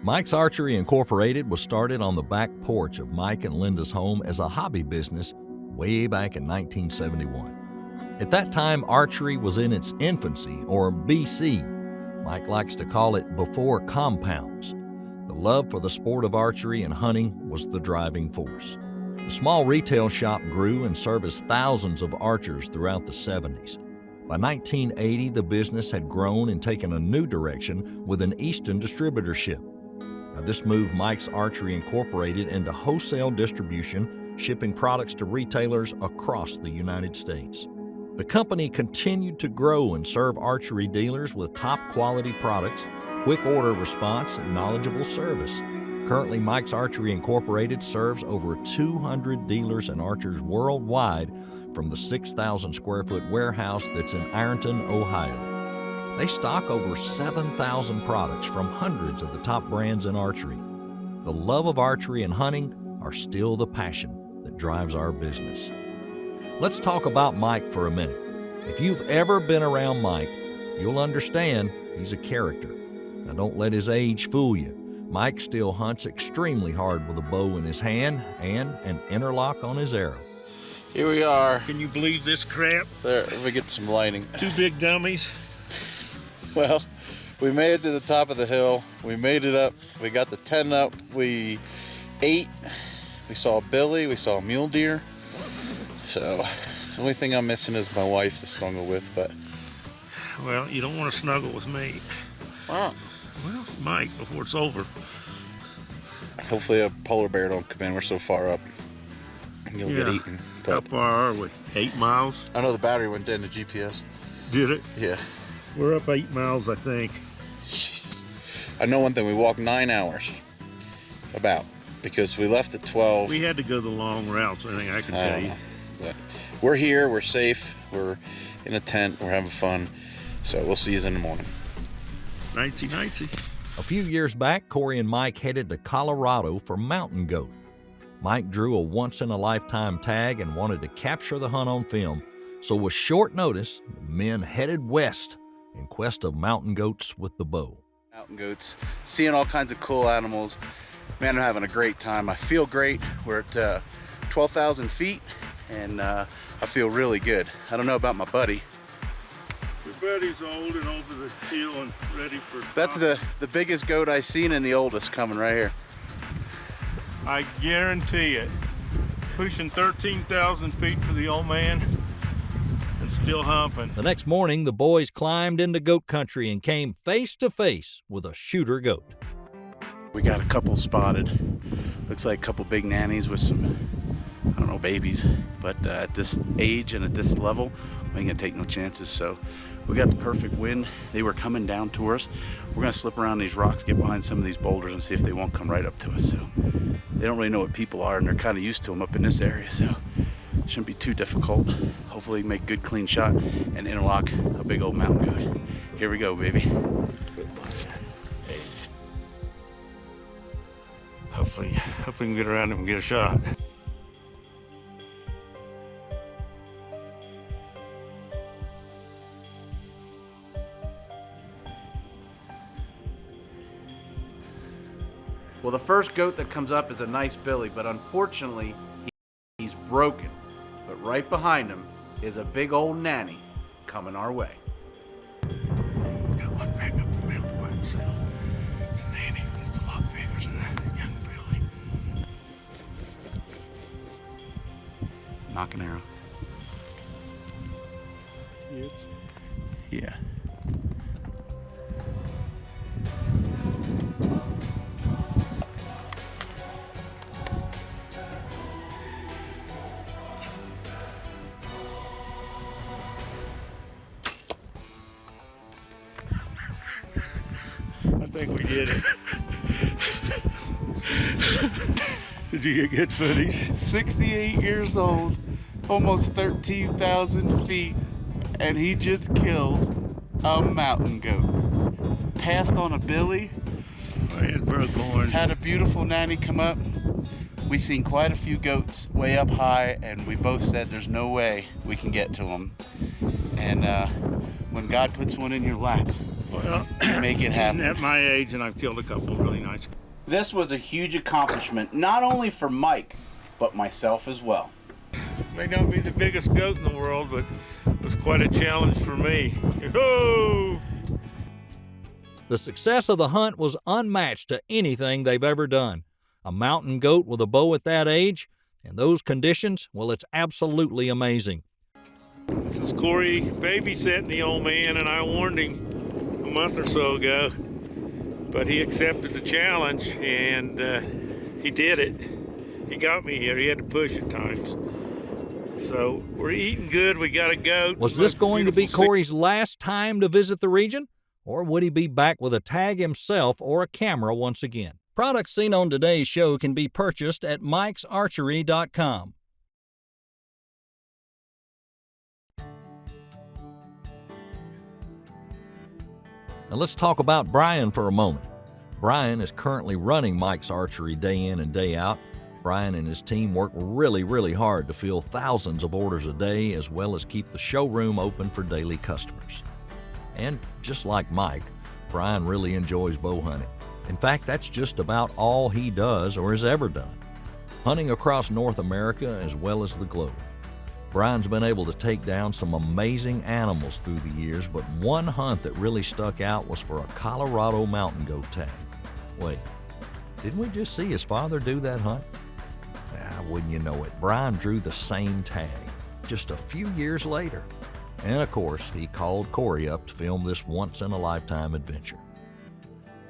Mikes Archery Incorporated was started on the back porch of Mike and Linda's home as a hobby business way back in 1971. At that time, archery was in its infancy, or BC. Mike likes to call it before compounds. The love for the sport of archery and hunting was the driving force. The small retail shop grew and serviced thousands of archers throughout the 70s. By 1980, the business had grown and taken a new direction with an Eastern distributorship. Now, this moved Mikes Archery Incorporated into wholesale distribution, shipping products to retailers across the United States. The company continued to grow and serve archery dealers with top-quality products, quick order response, and knowledgeable service. Currently, Mikes Archery Incorporated serves over 200 dealers and archers worldwide from the 6,000 square foot warehouse that's in Ironton, Ohio. They stock over 7,000 products from hundreds of the top brands in archery. The love of archery and hunting are still the passion that drives our business. Let's talk about Mike for a minute. If you've ever been around Mike, you'll understand he's a character. Now, don't let his age fool you. Mike still hunts extremely hard with a bow in his hand and an interlock on his arrow. Here we are. Can you believe this crap? There, we get some lighting. Two big dummies. Well, we made it to the top of the hill. We made it up. We got the tent up. We ate. We saw Billy. We saw mule deer. So, the only thing I'm missing is my wife to snuggle with, but... Well, you don't want to snuggle with me. Wow. Well, Mike, before it's over. Hopefully a polar bear don't come in. We're so far up. You'll get eaten. How far are we? 8 miles? I know the battery went dead in the GPS. Did it? Yeah. We're up 8 miles, I think. Jeez. I know one thing. We walked 9 hours. About. Because we left at 12. We had to go the long routes, I think I can tell you. But we're here. We're safe. We're in a tent. We're having fun. So we'll see you in the morning. Nighty. A few years back, Corey and Mike headed to Colorado for mountain goat. Mike drew a once-in-a-lifetime tag and wanted to capture the hunt on film, so with short notice, the men headed west in quest of mountain goats with the bow. Mountain goats, seeing all kinds of cool animals. Man, I'm having a great time. I feel great. We're at 12,000 feet, and I feel really good. I don't know about my buddy. Your buddy's old and over the hill and ready for... That's the biggest goat I've seen and the oldest coming right here. I guarantee it. Pushing 13,000 feet for the old man and still humping. The next morning, the boys climbed into goat country and came face to face with a shooter goat. We got a couple spotted. Looks like a couple big nannies with some, I don't know, babies. But at this age and at this level, we ain't gonna take no chances. So we got the perfect wind. They were coming down to us. We're gonna slip around these rocks, get behind some of these boulders and see if they won't come right up to us. So they don't really know what people are and they're kind of used to them up in this area. So it shouldn't be too difficult. Hopefully make good clean shot and interlock a big old mountain goat. Here we go, baby. Hopefully we can get around him and get a shot. Well, the first goat that comes up is a nice billy, but unfortunately, he's broken. But right behind him is a big old nanny coming our way. Got one back up the mountain by itself. It's a nanny, but it's a lot bigger than that young billy. Knock an arrow. Yes. Yeah. I think we did it. Did you get good footage? 68 years old, almost 13,000 feet, and he just killed a mountain goat. Passed on a billy. I had broke horns. Had a beautiful nanny come up. We seen quite a few goats way up high, and we both said there's no way we can get to them. And when God puts one in your lap, Well, make it happen. at my age, and I've killed a couple of really nice. This was a huge accomplishment, not only for Mike, but myself as well. May not be the biggest goat in the world, but it was quite a challenge for me. Yo! The success of the hunt was unmatched to anything they've ever done. A mountain goat with a bow at that age, and those conditions, well, it's absolutely amazing. This is Corey babysitting the old man, and I warned him a month or so ago, but he accepted the challenge, and he did it. He got me here. He had to push at times. So we're eating good. We got a goat. Was this going to be Beautiful Corey's last time to visit the region? Or would he be back with a tag himself or a camera once again? Products seen on today's show can be purchased at mikesarchery.com. Now let's talk about Brian for a moment. Brian is currently running Mikes Archery day in and day out. Brian and his team work really hard to fill thousands of orders a day, as well as keep the showroom open for daily customers. And just like Mike, Brian really enjoys bow hunting. In fact, that's just about all he does or has ever done. Hunting across North America as well as the globe. Brian's been able to take down some amazing animals through the years, but one hunt that really stuck out was for a Colorado mountain goat tag. Wait, didn't we just see his father do that hunt? Wouldn't you know it, Brian drew the same tag just a few years later. And of course, he called Corey up to film this once-in-a-lifetime adventure.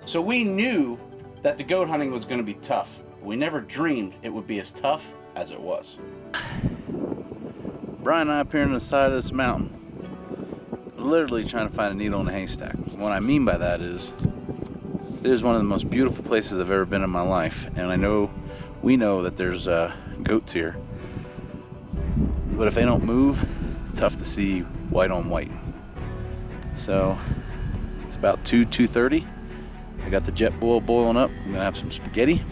So we knew that the goat hunting was going to be tough. We never dreamed it would be as tough as it was. Brian and I up here on the side of this mountain, literally trying to find a needle in a haystack. What I mean by that is, it is one of the most beautiful places I've ever been in my life, and we know that there's goats here. But if they don't move, tough to see white on white. So it's about 2:30. I got the jet boiling up. I'm gonna have some spaghetti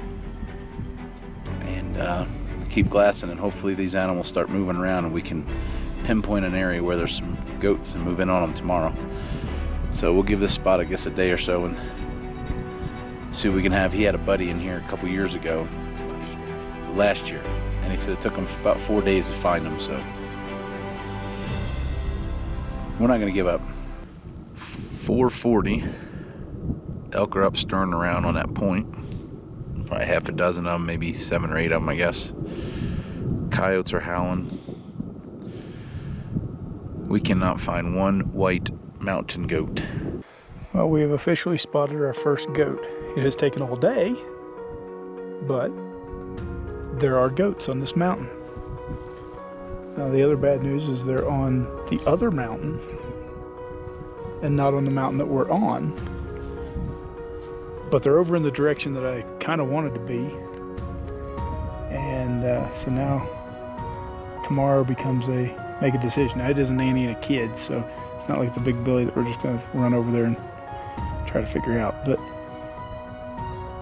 and keep glassing, and hopefully these animals start moving around and we can pinpoint an area where there's some goats and move in on them tomorrow. So we'll give this spot, I guess, a day or so and see what we can have. He had a buddy in here a couple years ago, last year, and he said it took him about 4 days to find them. So we're not gonna give up. 4:40. Elk are up stirring around on that point. Probably half a dozen of them, maybe 7 or 8 of them, I guess. Coyotes are howling. We cannot find one white mountain goat. Well, we have officially spotted our first goat. It has taken all day, but there are goats on this mountain. Now, the other bad news is they're on the other mountain and not on the mountain that we're on. But they're over in the direction that I kind of wanted to be. And so now tomorrow becomes make a decision. Now, it isn't Annie and a kid, so it's not like it's a big Billy that we're just going to run over there and try to figure out. But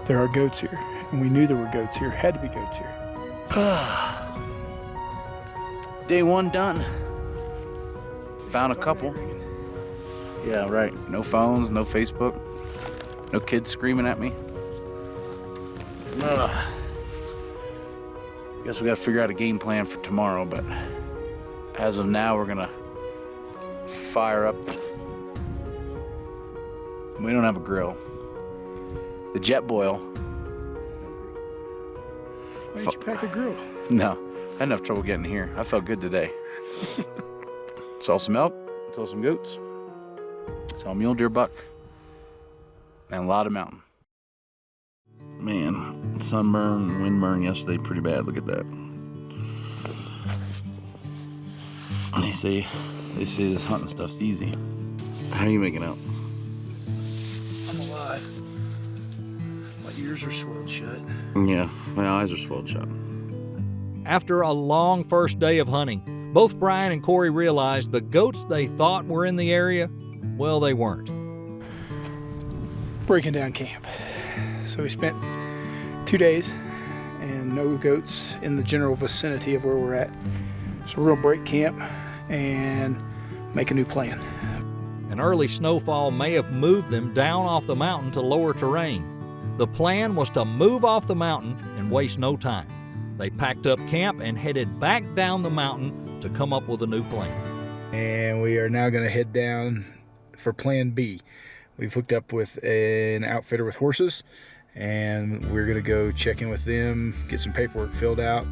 there are goats here, and we knew there were goats here. Had to be goats here. Day 1 done. Found a couple. Yeah, right. No phones, no Facebook, no kids screaming at me. Guess we gotta figure out a game plan for tomorrow, but as of now, we're gonna fire up. We don't have a grill. The jet boil. Why didn't you pack a grill? No, I had enough trouble getting here. I felt good today. Saw some elk, saw some goats, saw a mule deer buck, and a lot of mountain. Man, sunburn, windburn yesterday, pretty bad. Look at that. They say this hunting stuff's easy. How are you making out? I'm alive. My ears are swelled shut. Yeah, my eyes are swelled shut. After a long first day of hunting, both Brian and Corey realized the goats they thought were in the area, well, they weren't. Breaking down camp. So we spent 2 days and no goats in the general vicinity of where we're at. So we're gonna break camp and make a new plan. An early snowfall may have moved them down off the mountain to lower terrain. The plan was to move off the mountain and waste no time. They packed up camp and headed back down the mountain to come up with a new plan. And we are now going to head down for plan B. We've hooked up with an outfitter with horses, and we're going to go check in with them, get some paperwork filled out,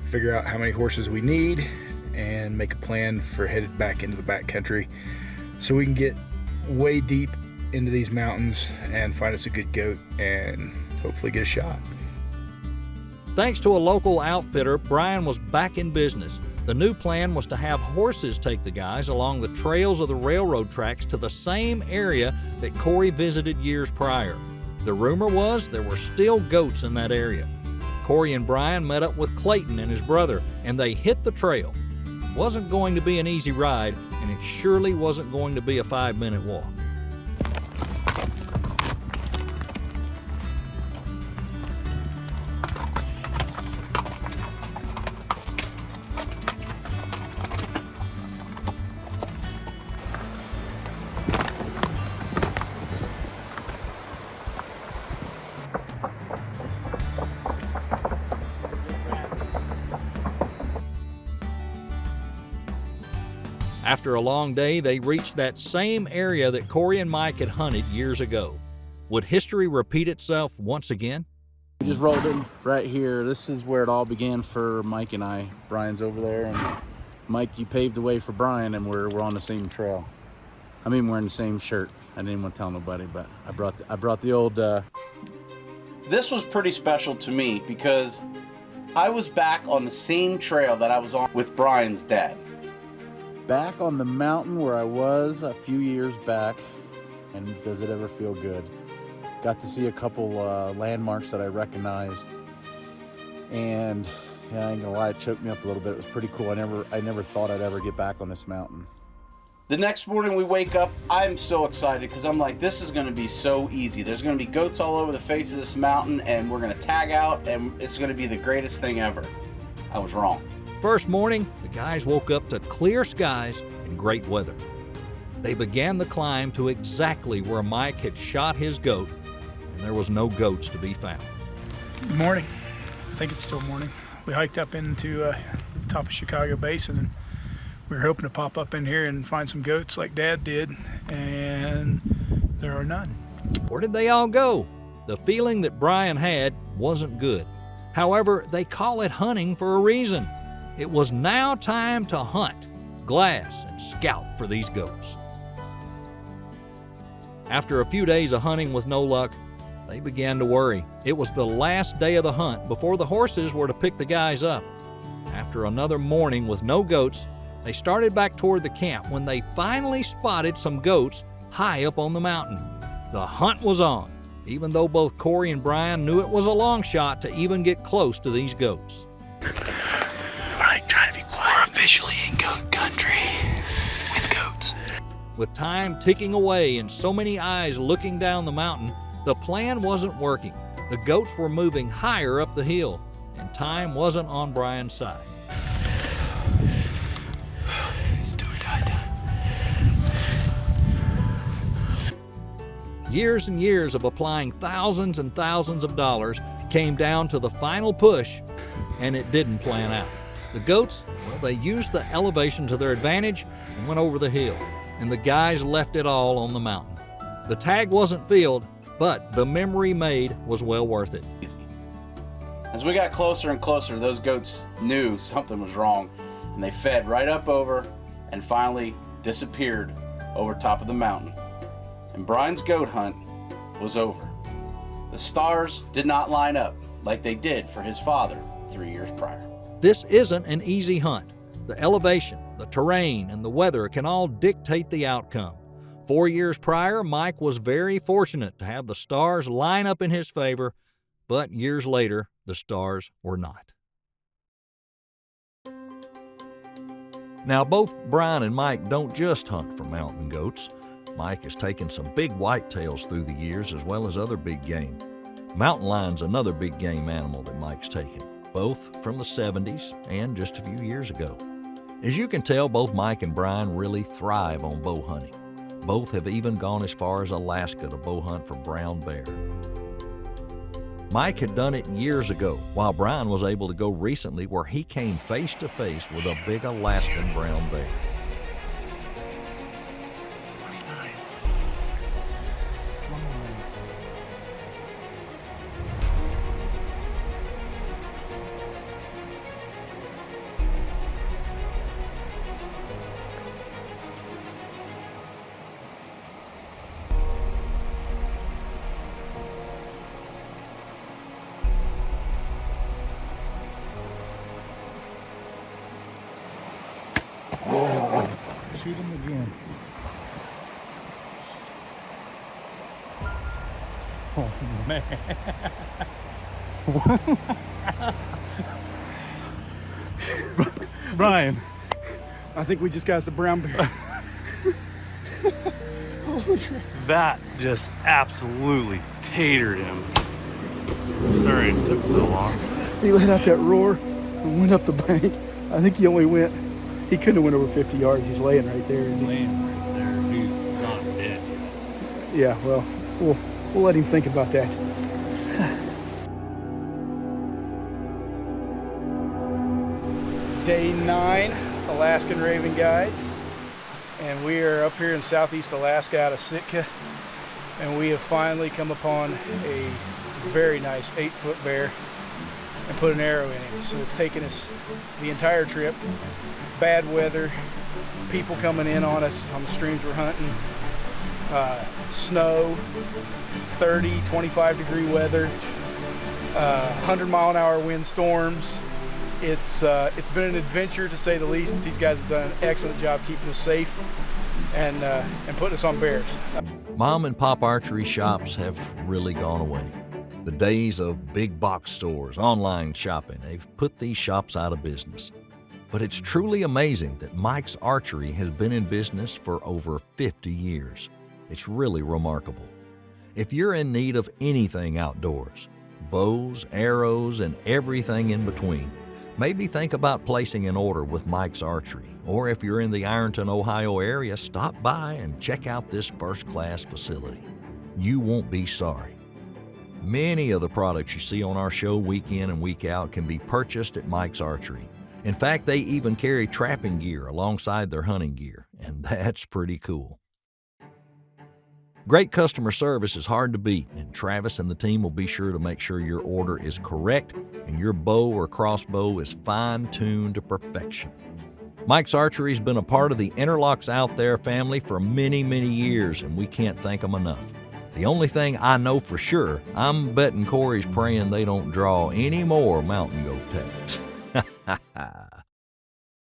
figure out how many horses we need, and make a plan for headed back into the backcountry so we can get way deep into these mountains and find us a good goat and hopefully get a shot. Thanks to a local outfitter, Brian was back in business. The new plan was to have horses take the guys along the trails of the railroad tracks to the same area that Corey visited years prior. The rumor was there were still goats in that area. Corey and Brian met up with Clayton and his brother, and they hit the trail. It wasn't going to be an easy ride, and it surely wasn't going to be a 5-minute walk. After a long day, they reached that same area that Corey and Mike had hunted years ago. Would history repeat itself once again? We just rolled in right here. This is where it all began for Mike and I. Brian's over there, and Mike, you paved the way for Brian, and we're on the same trail. I mean, we're in the same shirt. I didn't want to tell nobody, but I brought the old. This was pretty special to me because I was back on the same trail that I was on with Brian's dad. Back on the mountain where I was a few years back, and does it ever feel good? Got to see a couple landmarks that I recognized, and yeah, I ain't gonna lie, it choked me up a little bit. It was pretty cool. I never thought I'd ever get back on this mountain. The next morning we wake up, I'm so excited because I'm like, this is gonna be so easy. There's gonna be goats all over the face of this mountain, and we're gonna tag out, and it's gonna be the greatest thing ever. I was wrong. First morning, the guys woke up to clear skies and great weather. They began the climb to exactly where Mike had shot his goat, and there was no goats to be found. Good morning. I think it's still morning. We hiked up into top of Chicago Basin, and we were hoping to pop up in here and find some goats like Dad did, and there are none. Where did they all go? The feeling that Brian had wasn't good. However, they call it hunting for a reason. It was now time to hunt, glass, and scout for these goats. After a few days of hunting with no luck, they began to worry. It was the last day of the hunt before the horses were to pick the guys up. After another morning with no goats, they started back toward the camp when they finally spotted some goats high up on the mountain. The hunt was on, even though both Corey and Brian knew it was a long shot to even get close to these goats. We're officially in goat country with goats. With time ticking away and so many eyes looking down the mountain, the plan wasn't working. The goats were moving higher up the hill, and time wasn't on Brian's side. It's do or die time. Years and years of applying thousands and thousands of dollars came down to the final push, and it didn't plan out. The goats, well, they used the elevation to their advantage and went over the hill, and the guys left it all on the mountain. The tag wasn't filled, but the memory made was well worth it. As we got closer and closer, those goats knew something was wrong, and they fed right up over and finally disappeared over top of the mountain. And Brian's goat hunt was over. The stars did not line up like they did for his father 3 years prior. This isn't an easy hunt. The elevation, the terrain, and the weather can all dictate the outcome. 4 years prior, Mike was very fortunate to have the stars line up in his favor, but years later, the stars were not. Now, both Brian and Mike don't just hunt for mountain goats. Mike has taken some big whitetails through the years as well as other big game. Mountain lion's another big game animal that Mike's taken, both from the 70s and just a few years ago. As you can tell, both Mike and Brian really thrive on bow hunting. Both have even gone as far as Alaska to bow hunt for brown bear. Mike had done it years ago, while Brian was able to go recently where he came face to face with a big Alaskan brown bear. Shoot him again. Oh man. Brian, I think we just got us a brown bear. Holy crap. That just absolutely tatered him. Sorry it took so long. He let out that roar and went up the bank. I think he couldn't have went over 50 yards. He's laying right there. Laying right there. He's not dead yet. Yeah, well, we'll let him think about that. Day 9, Alaskan Raven Guides. And we are up here in southeast Alaska out of Sitka. And we have finally come upon a very nice 8-foot bear and put an arrow in him. So it's taken us the entire trip. Bad weather, people coming in on us on the streams we're hunting, snow, 30, 25 degree weather, 100-mile-an-hour wind storms. It's been an adventure to say the least, but these guys have done an excellent job keeping us safe and putting us on bears. Mom and Pop archery shops have really gone away. The days of big box stores, online shopping, they've put these shops out of business. But it's truly amazing that Mikes Archery has been in business for over 50 years. It's really remarkable. If you're in need of anything outdoors, bows, arrows, and everything in between, maybe think about placing an order with Mikes Archery. Or if you're in the Ironton, Ohio area, stop by and check out this first-class facility. You won't be sorry. Many of the products you see on our show week in and week out can be purchased at Mikes Archery. In fact, they even carry trapping gear alongside their hunting gear, and that's pretty cool. Great customer service is hard to beat, and Travis and the team will be sure to make sure your order is correct and your bow or crossbow is fine-tuned to perfection. Mikes Archery has been a part of the Interlocks Out There family for many, many years, and we can't thank them enough. The only thing I know for sure, I'm betting Corey's praying they don't draw any more mountain goat tags.